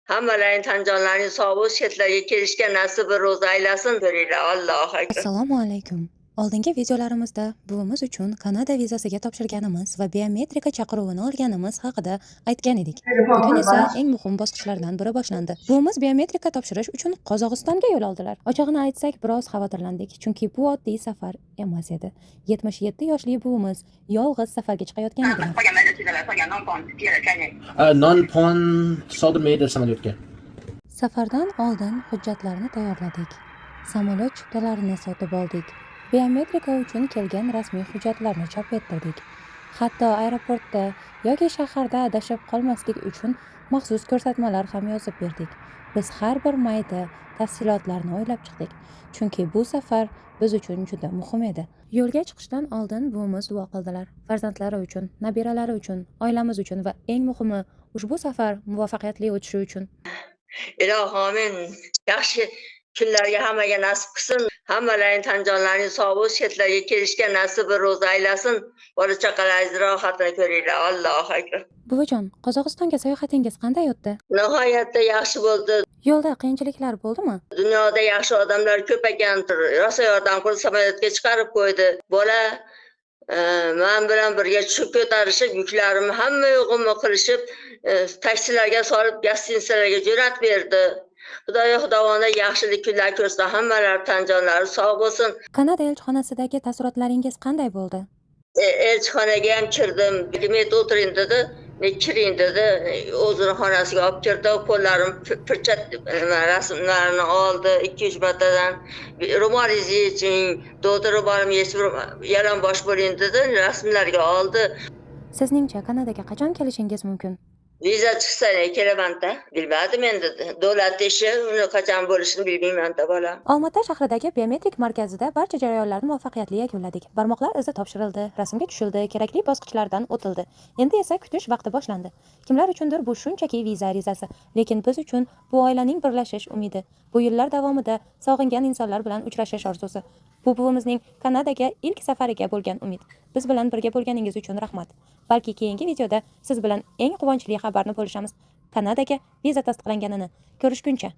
Hammalaring tan jonlaring sog' bo'lib, chetlarga kelishga nasib ro'za aylasin ko'ringlar. Allohu akbar. Assalomu alaykum. Oldingi videolarimizda buvimiz uchun Kanada vizasiga topshirganimiz va biometrika chaqiruvini olganimiz haqida aytgan edik. Bugun esa eng muhim bosqichlardan biri boshlandi. Buvimiz biometrika topshirish uchun Qozog'istonga yo'l oldilar. Ochig'ini aytsak, biroz xavotirlandik, chunki bu oddiy safar emas edi. 77 yoshli buvimiz yolg'iz safarga chiqayotgan edilar. Non-pon soldurmaydi samolyotga. Safardan oldin hujjatlarni tayyorladik. Samolyot chiptalarini sotib oldik. Biometrika uchun kelgan rasmiy hujjatlarni chop ettirdik. Hatto aeroportda yoki shaharda adashib qolmaslik uchun maxsus ko'rsatmalar ham yozib berdik. Biz har bir mayda tafsilotlarni o'ylab chiqdik, chunki bu safar biz uchun juda muhim edi. Yo'lga chiqishdan oldin buvimiz duo qildilar. Farzandlari uchun, nabiralari uchun, oilamiz uchun va eng muhimi, ushbu safar muvaffaqiyatli o'tishi uchun. Ilohim yaxshi kunlarga hammaga nasib qilsin. Hammalaring tan jonlaring sog' bo'lib, chetlarga kelishga nasib ro'za aylasin. Bola chaqalaringiz rohatini ko'ringlar. Allohu akbar. Buvijon, Qozog'istonga sayohatingiz qanday o'tdi? Nihoyatda yaxshi bo'ldi. Yo'lda qiyinchiliklar bo'ldimi? Dunyoda yaxshi odamlar ko'p ekan. Rosa yordam qilib samolyotga chiqarib qo'ydi. Bola men bilan birga tushib ko'tarishib, yuklarimni hamma yo'g'imni qilishib, taksilarga solib, gostinitsalarga jo'natib berdi. Xudoyo xudovona yaxshilik kunlar ko'rsin, hammalari tan jonlari sog' bo'lsin. Kanada elchixonasidagi taassurotlaringiz qanday bo'ldi? Elchixonaga ham kirdim. Met o'tiring dedi. Men kiring dedi. O'zini xonasiga olib kirdi. Qo'llarim pirchat rasmlarini oldi. 2-3 martadan ro'molingizni yeching, doktor ro'molim yechib yalangbosh bo'ling dedi. Rasmlarga oldi. Sizningcha Kanadaga qachon kelishingiz mumkin? Viza chiqsa kelaman-da. Bilmadim endi. Davlat ishi, uni qachon bo'lishini bilmayman-da bolam. Olmaota shahridagi biometrik markazida barcha jarayonlarni muvaffaqiyatli yakunladik. Barmoqlar izi topshirildi, rasmga tushildi, kerakli bosqichlardan o'tildi. Endi esa kutish vaqti boshlandi. Kimlar uchundir bu shunchaki viza arizasi, lekin biz uchun bu oilaning birlashish umidi. Bu yillar davomida sog'ingan insonlar bilan uchrashish orzusi. Bu buvimizning Kanadaga ilk safariga bo'lgan umid. Biz bilan birga bo'lganingiz uchun rahmat. Balki keyingi videoda siz bilan eng quvonchli xabarni bo'lishamiz. Kanadaga viza tasdiqlanganini. Ko'rishguncha.